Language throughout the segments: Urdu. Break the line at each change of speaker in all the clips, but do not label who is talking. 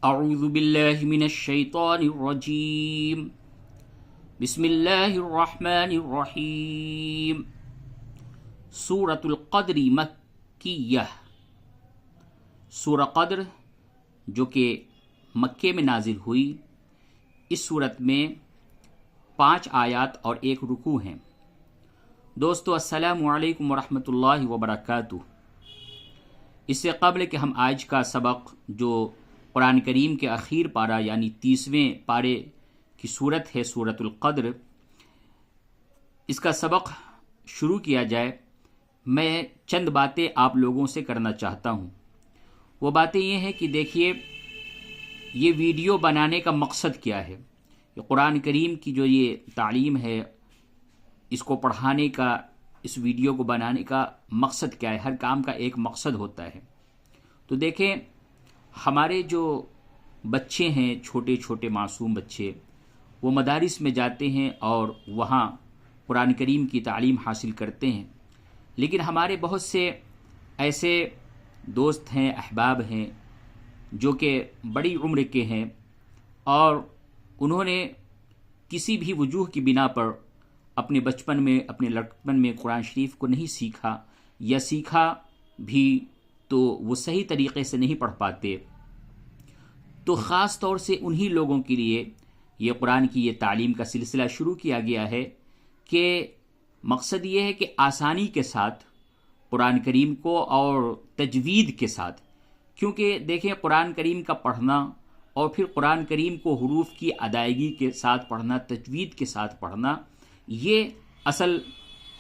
اعوذ باللہ من الشیطان الرجیم بسم اللہ الرحمن الرحیم سورۃ القدر مکیہ، سورہ قدر جو کہ مکے میں نازل ہوئی، اس صورت میں 5 آیات اور 1 رکوع ہیں۔ دوستو السلام علیکم ورحمۃ اللہ وبرکاتہ۔ اس سے قبل کہ ہم آج کا سبق جو قرآن کریم کے اخیر پارہ یعنی 30ویں پارے کی صورت ہے سورۃ القدر، اس کا سبق شروع کیا جائے، میں چند باتیں آپ لوگوں سے کرنا چاہتا ہوں۔ وہ باتیں یہ ہیں کہ دیکھیے، یہ ویڈیو بنانے کا مقصد کیا ہے، یہ قرآن کریم کی جو یہ تعلیم ہے، اس کو پڑھانے کا، اس ویڈیو کو بنانے کا مقصد کیا ہے؟ ہر کام کا ایک مقصد ہوتا ہے۔ تو دیکھیں، ہمارے جو بچے ہیں، چھوٹے چھوٹے معصوم بچے، وہ مدارس میں جاتے ہیں اور وہاں قرآن کریم کی تعلیم حاصل کرتے ہیں، لیکن ہمارے بہت سے ایسے دوست ہیں، احباب ہیں، جو کہ بڑی عمر کے ہیں اور انہوں نے کسی بھی وجوہ کی بنا پر اپنے بچپن میں، اپنے لڑکپن میں قرآن شریف کو نہیں سیکھا، یا سیکھا بھی تو وہ صحیح طریقے سے نہیں پڑھ پاتے۔ تو خاص طور سے انہی لوگوں کے لیے یہ قرآن کی یہ تعلیم کا سلسلہ شروع کیا گیا ہے کہ مقصد یہ ہے کہ آسانی کے ساتھ قرآن کریم کو اور تجوید کے ساتھ، کیونکہ دیکھیں قرآن کریم کا پڑھنا اور پھر قرآن کریم کو حروف کی ادائیگی کے ساتھ پڑھنا، تجوید کے ساتھ پڑھنا، یہ اصل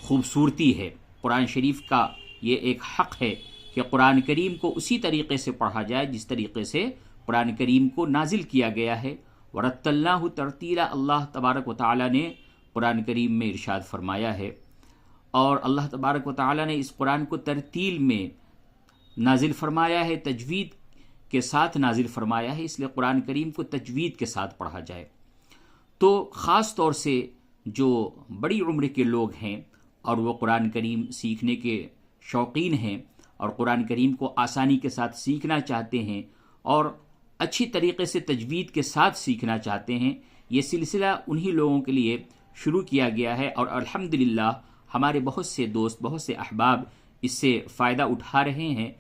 خوبصورتی ہے۔ قرآن شریف کا یہ ایک حق ہے کہ قرآن کریم کو اسی طریقے سے پڑھا جائے جس طریقے سے قرآن کریم کو نازل کیا گیا ہے۔ وَرَتَّلْنَاهُ تَرْتِيلًا، اللہ تبارک و تعالی نے قرآن کریم میں ارشاد فرمایا ہے، اور اللہ تبارک و تعالی نے اس قرآن کو ترتیل میں نازل فرمایا ہے، تجوید کے ساتھ نازل فرمایا ہے، اس لیے قرآن کریم کو تجوید کے ساتھ پڑھا جائے۔ تو خاص طور سے جو بڑی عمر کے لوگ ہیں اور وہ قرآن کریم سیکھنے کے شوقین ہیں اور قرآن کریم کو آسانی کے ساتھ سیکھنا چاہتے ہیں اور اچھی طریقے سے تجوید کے ساتھ سیکھنا چاہتے ہیں، یہ سلسلہ انہی لوگوں کے لیے شروع کیا گیا ہے، اور الحمدللہ ہمارے بہت سے دوست، بہت سے احباب اس سے فائدہ اٹھا رہے ہیں،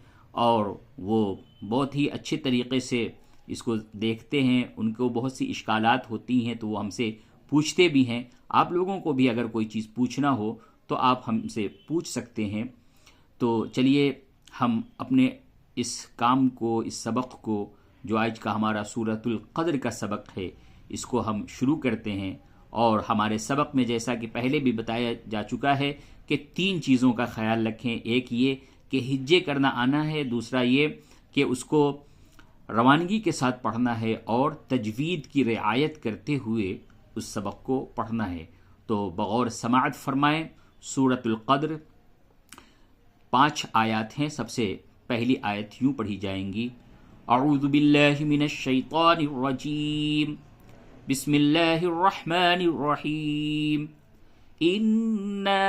اور وہ بہت ہی اچھے طریقے سے اس کو دیکھتے ہیں۔ ان کو بہت سی اشکالات ہوتی ہیں تو وہ ہم سے پوچھتے بھی ہیں۔ آپ لوگوں کو بھی اگر کوئی چیز پوچھنا ہو تو آپ ہم سے پوچھ سکتے ہیں۔ تو چلیے ہم اپنے اس کام کو، اس سبق کو، جو آج کا ہمارا سورۃ القدر کا سبق ہے، اس کو ہم شروع کرتے ہیں۔ اور ہمارے سبق میں جیسا کہ پہلے بھی بتایا جا چکا ہے کہ 3 چیزوں کا خیال رکھیں۔ ایک یہ کہ ہجے کرنا آنا ہے، دوسرا یہ کہ اس کو روانگی کے ساتھ پڑھنا ہے، اور تجوید کی رعایت کرتے ہوئے اس سبق کو پڑھنا ہے۔ تو بغور سماعت فرمائیں، سورۃ القدر 5 آیات ہیں۔ سب سے پہلی آیت یوں پڑھی جائیں گی: اعوذ باللہ من الشیطان الرجیم، بسم اللہ الرحمن الرحیم، انا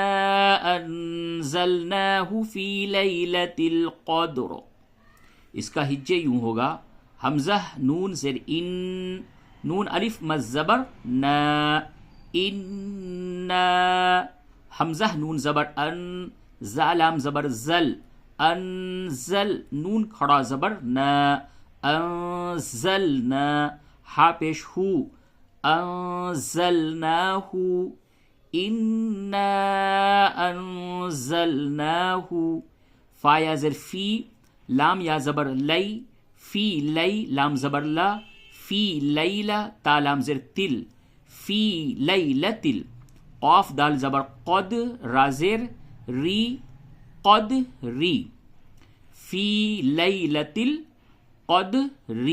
انزلناہ فی لیلۃ القدر۔ اس کا ہجے یوں ہوگا: حمزہ نون زیر ان، نون الف مزبر نا، انا، حمزہ نون زبر ان، زالام زبر زل، انزل، نون کھڑا زبر نا، انزلنا، ہا پیش ہو، انزلناہ، انا انزلناہ، فا یا زر فی، لام یا زبر لی، فی لی، لام زبر لا، فی لیلہ، تا لام زر تل، فی لیلتل، قاف دال زبر قد، را زیر ری، قد ری، فی لیلۃ القدر۔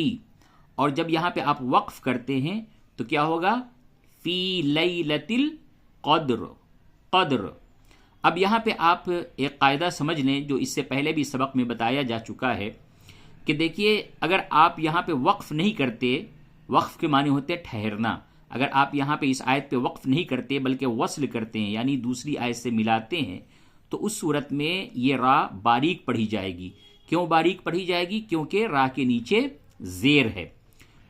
اور جب یہاں پہ آپ وقف کرتے ہیں تو کیا ہوگا؟ فی لیلۃ القدر، قدر۔ اب یہاں پہ آپ ایک قاعدہ سمجھ لیں جو اس سے پہلے بھی سبق میں بتایا جا چکا ہے کہ دیکھیے، اگر آپ یہاں پہ وقف نہیں کرتے، وقف کے معنی ہوتے ٹھہرنا، اگر آپ یہاں پہ اس آیت پہ وقف نہیں کرتے بلکہ وصل کرتے ہیں، یعنی دوسری آیت سے ملاتے ہیں، تو اس صورت میں یہ را باریک پڑھی جائے گی۔ کیوں باریک پڑھی جائے گی؟ کیونکہ را کے نیچے زیر ہے،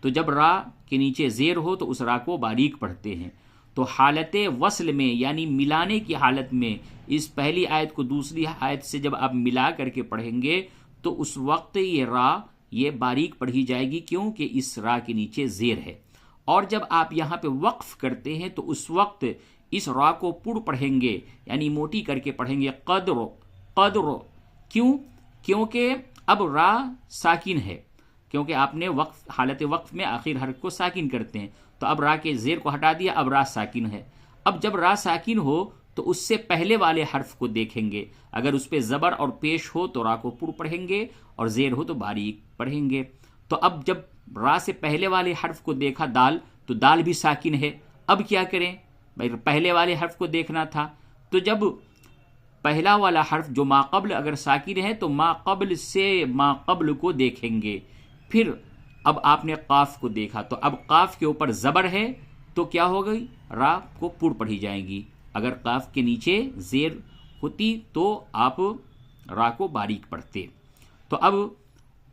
تو جب را کے نیچے زیر ہو تو اس را کو باریک پڑھتے ہیں. تو حالت وصل میں یعنی ملانے کی حالت میں اس پہلی آیت کو دوسری آیت سے جب آپ ملا کر کے پڑھیں گے تو اس وقت یہ را یہ باریک پڑھی جائے گی، کیونکہ اس را کے نیچے زیر ہے. اور جب آپ یہاں پہ وقف کرتے ہیں تو اس وقت اس را کو پڑ پڑھیں گے، یعنی موٹی کر کے پڑھیں گے، قدر قدر. کیوں؟ کیونکہ اب را ساکن ہے، کیونکہ آپ نے وقف حالت وقف میں آخر حرف کو ساکن کرتے ہیں، تو اب را کے زیر کو ہٹا دیا، اب را ساکن ہے. اب جب را ساکن ہو تو اس سے پہلے والے حرف کو دیکھیں گے، اگر اس پہ زبر اور پیش ہو تو را کو پڑ پڑھیں گے، اور زیر ہو تو باریک پڑھیں گے. تو اب جب را سے پہلے والے حرف کو دیکھا دال، تو دال بھی ساکن ہے. اب کیا کریں بھائی؟ پہلے والے حرف کو دیکھنا تھا، تو جب پہلا والا حرف جو ما قبل اگر ساکن ہے تو ما قبل سے ما قبل کو دیکھیں گے. پھر اب آپ نے قاف کو دیکھا، تو اب قاف کے اوپر زبر ہے تو کیا ہو گئی؟ را کو پڑ پڑھی جائے گی. اگر قاف کے نیچے زیر ہوتی تو آپ را کو باریک پڑھتے. تو اب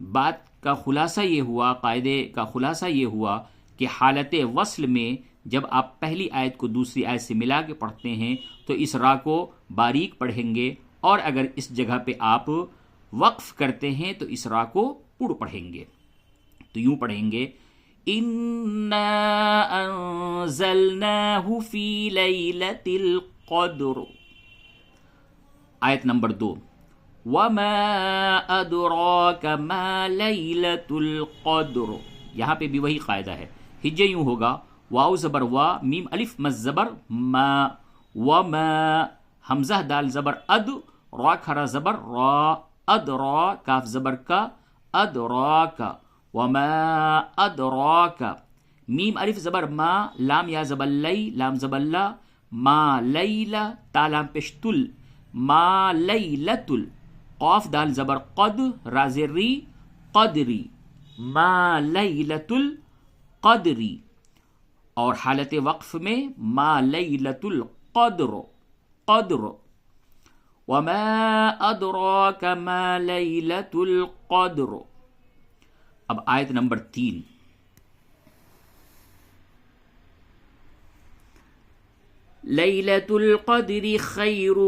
بات کا خلاصہ یہ ہوا، قاعدے کا خلاصہ یہ ہوا کہ حالت وصل میں جب آپ پہلی آیت کو دوسری آیت سے ملا کے پڑھتے ہیں تو اس را کو باریک پڑھیں گے، اور اگر اس جگہ پہ آپ وقف کرتے ہیں تو اس را کو پڑ پڑھیں گے. تو یوں پڑھیں گے، اِنَّا أَنزَلْنَاهُ فِي لَيْلَةِ الْقَدْرِ. آیت نمبر 2، وَمَا أَدْرَاكَ مَا لَيْلَةُ الْقَدْرِ. یہاں پہ بھی وہی قاعدہ ہے، ہجے یوں ہوگا، واو زبر وا، میم الف مز زبر ما، وما، حمزہ دال زبر اد، را کھرا زبر را، ادرا، کاف زبر کا، ادراکا، وما ادراکا، میم الف زبر ما، لام یا زبر لی، لام زبر لا، ما لیلا، تا لام پیش تل، ما لیلتل، قاف دال زبر قد، را زیر ری، قدری، ما لیلت القدری. اور حالت وقف میں ما لیلت القدر، قدر، وما ادراک ما لیلت القدر. اب آیت نمبر 3، لیلت القدر خیر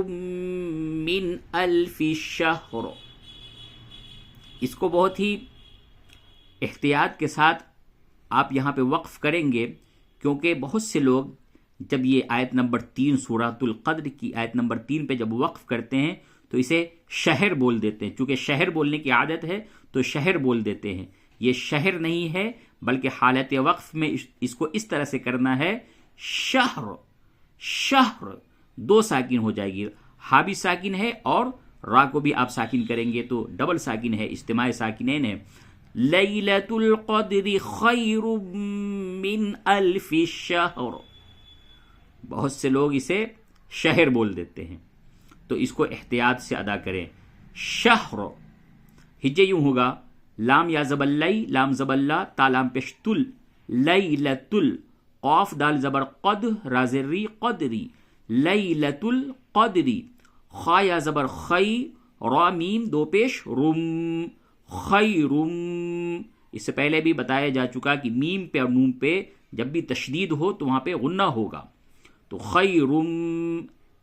من الف شہر. اس کو بہت ہی احتیاط کے ساتھ آپ یہاں پہ وقف کریں گے، کیونکہ بہت سے لوگ جب یہ آیت نمبر 3 سورۃ القدر کی آیت نمبر 3 پہ جب وقف کرتے ہیں تو اسے شہر بول دیتے ہیں. چونکہ شہر بولنے کی عادت ہے تو شہر بول دیتے ہیں. یہ شہر نہیں ہے، بلکہ حالت وقف میں اس کو اس طرح سے کرنا ہے، شہر، شہر، 2 ساکن ہو جائے گی، ہا بھی ساکن ہے اور را کو بھی آپ ساکن کریں گے تو ڈبل ساکن ہے، اجتماع ساکنین ہے. لیلۃ القدر خیر من الف شہر. بہت سے لوگ اسے شہر بول دیتے ہیں، تو اس کو احتیاط سے ادا کریں. شہر، ہجے یوں ہوگا، لام یا زبر لی، لام زبر لا، تا لام پیش تل، لیلۃ ال، قاف دال زبر قد، را زیر ری، قدری، لیلۃ القدری، خا یا زبر خی، را میم 2 پیش رم، خیرم. اس سے پہلے بھی بتایا جا چکا کہ میم پہ اور نون پہ جب بھی تشدید ہو تو وہاں پہ غنہ ہوگا. تو خیرم،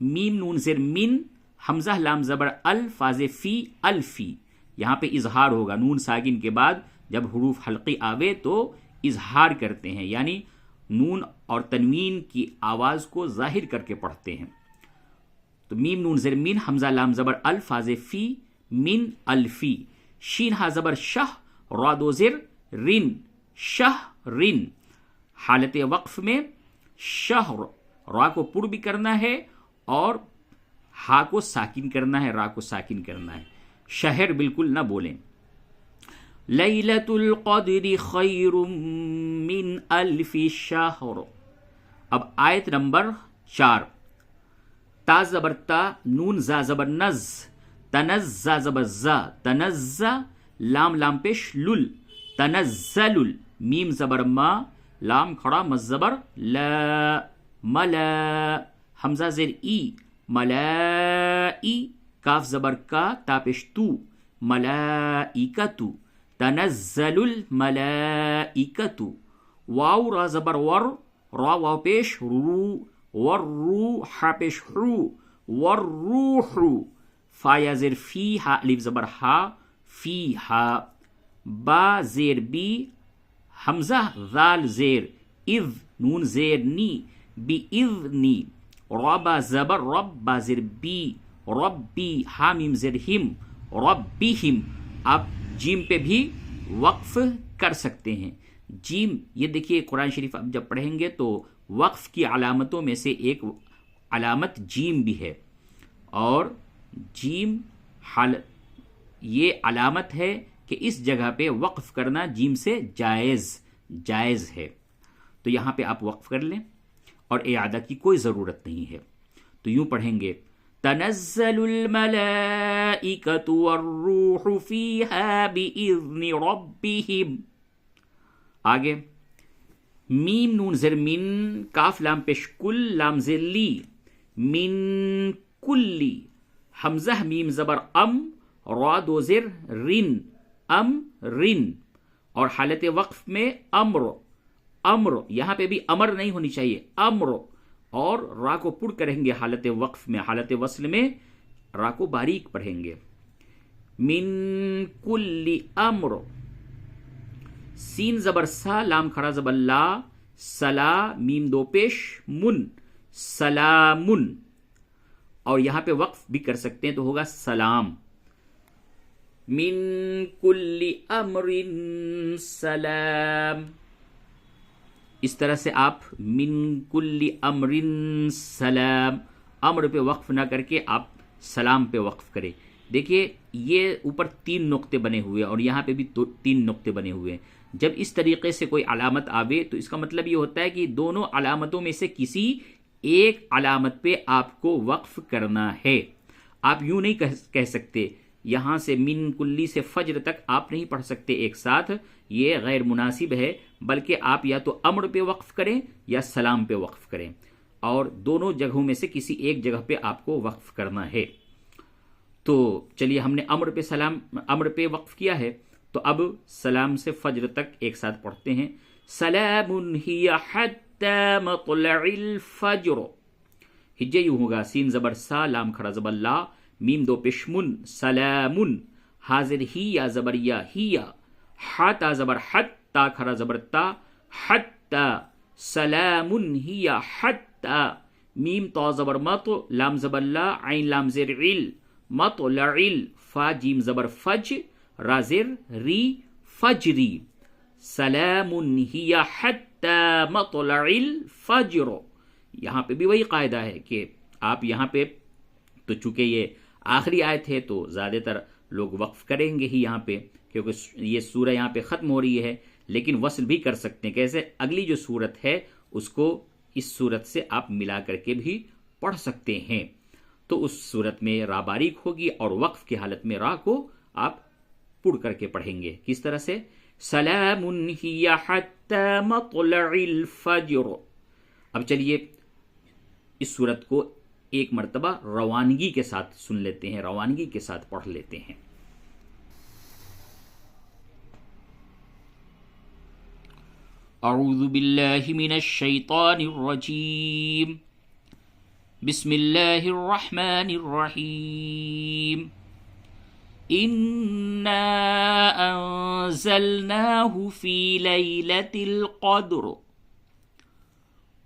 میم نون زیر من، حمزہ لام زبر ال، فاز فی، الفی. یہاں پہ اظہار ہوگا، نون ساکن کے بعد جب حروف حلقی آوے تو اظہار کرتے ہیں، یعنی نون اور تنوین کی آواز کو ظاہر کر کے پڑھتے ہیں. تو میم نون زیر من، حمزہ لام زبر ال، فاز فی، من، الفی. شین ہا زبر شہ، را 2 زیر رن، شہ رن. حالت وقف میں شہر، را کو پر بھی کرنا ہے اور ہا کو ساکن کرنا ہے، را کو ساکن کرنا ہے. شہر بالکل نہ بولیں. لیلۃ القدر خیر من الف شہر. اب آیت نمبر 4، تا زبر تا، نون زا زبر نز، تنزا زبر زا، تنزا، لام لام پیش لل، تنزل، میم زبر ما، لام کھڑا مز زبر لا، ملا، حمزہ زیر ای، ملائی، کاف زبر کا، تا پیش تو، ملائکتو، تنزل الملائکۃ، واو را زبر ور، را واو پیش رو، والروح پیش رو، والروح، فا یا زیر فی، ہا الف زبر ہا، فی ہا، با زیر بی، حمزہ ذال زیر اذ، نون زیر نی، بی اذنی، ربا زبر رب، با زیر بی، ربی، ہا میم زیر ہم، ربہم. آپ جیم پہ بھی وقف کر سکتے ہیں. جیم، یہ دیکھیے قرآن شریف آپ جب پڑھیں گے تو وقف کی علامتوں میں سے ایک علامت جیم بھی ہے، اور جیم یہ علامت ہے کہ اس جگہ پہ وقف کرنا جیم سے جائز ہے. تو یہاں پہ آپ وقف کر لیں اور اعادہ کی کوئی ضرورت نہیں ہے. تو یوں پڑھیں گے تنزل الملائکۃ والروح فیہا بإذن ربہم. آگے میم نون زر من، کاف لام پیش کل، لام زر لی، من کلی، حمزہ میم زبر ام، را دو زر رن، ام رن. اور حالت وقف میں امر، امر، یہاں پہ بھی امر نہیں ہونی چاہیے، امر، اور را کو پر کریں گے حالت وقف میں، حالت وصل میں را کو باریک پڑھیں گے. من کل امر، سین زبر سا، لام کھڑا زبر لا، سلا میم دو پیش من، سلامن. اور یہاں پہ وقف بھی کر سکتے ہیں تو ہوگا سلام. من کل امر سلام. اس طرح سے آپ من کل امر سلام، امر پہ وقف نہ کر کے آپ سلام پہ وقف کریں. دیکھیے یہ اوپر 3 نقطے بنے ہوئے اور یہاں پہ بھی 3 نقطے بنے ہوئے ہیں. جب اس طریقے سے کوئی علامت آوے تو اس کا مطلب یہ ہوتا ہے کہ دونوں علامتوں میں سے کسی ایک علامت پہ آپ کو وقف کرنا ہے. آپ یوں نہیں کہہ سکتے، یہاں سے من کلی سے فجر تک آپ نہیں پڑھ سکتے ایک ساتھ، یہ غیر مناسب ہے. بلکہ آپ یا تو امر پہ وقف کریں یا سلام پہ وقف کریں، اور دونوں جگہوں میں سے کسی ایک جگہ پہ آپ کو وقف کرنا ہے. تو چلیے ہم نے امر پہ وقف کیا ہے، تو اب سلام سے فجر تک ایک ساتھ پڑھتے ہیں. سلام ہی حتی مطلع الفجر. ہجے یوں ہوگا، سین زبر سا، لام کھڑا زبر لا، میم دو پشمن، سلامن، حاضر ہی یا زبر یا، ہیا، ہا تا زبر حت، تا کھڑا زبر تا، حتی، سلامن ہی حتی، میم تو زبر مت، لام زبر لا، عین لام زیر عل، مطلع، فا جیم زبر فج، را زر ری، فجری. سلام ہی حتی مطلع الفجر. یہاں پہ بھی وہی قاعدہ ہے کہ آپ یہاں پہ، تو چونکہ یہ آخری آیت ہے تو زیادہ تر لوگ وقف کریں گے ہی یہاں پہ، کیونکہ یہ سورہ یہاں پہ ختم ہو رہی ہے. لیکن وصل بھی کر سکتے ہیں. کیسے؟ اگلی جو سورت ہے اس کو اس سورت سے آپ ملا کر کے بھی پڑھ سکتے ہیں. تو اس سورت میں را باریک ہوگی اور وقف کی حالت میں را کو آپ پڑھ کر کے پڑھیں گے. کس طرح سے؟ سلام ہی حتی مطلع الفجر. اب چلیے اس سورت کو ایک مرتبہ روانگی کے ساتھ سن لیتے ہیں، روانگی کے ساتھ پڑھ لیتے ہیں. اعوذ باللہ من الشیطان الرجیم، بسم اللہ الرحمن الرحیم. انا انزلناه في ليلة القدر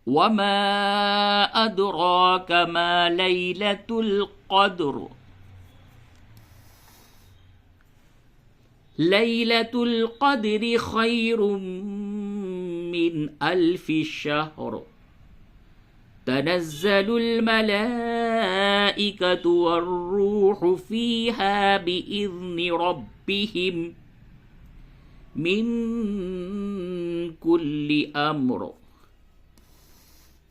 وما أدراك ما ليلة القدر. ليلة القدر خير من 1000 شهر. تنزل الملائكة والروح فيها بإذن ربهم من كل أمر.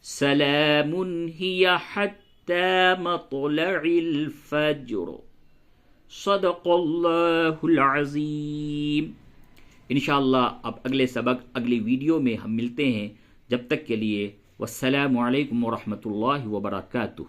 سلام هي حتى مطلع الفجر. صدق اللہ العظیم. انشاءاللہ اب اگلے سبق، اگلی ویڈیو میں ہم ملتے ہیں. جب تک کے لیے والسلام علیکم ورحمۃ اللہ وبرکاتہ.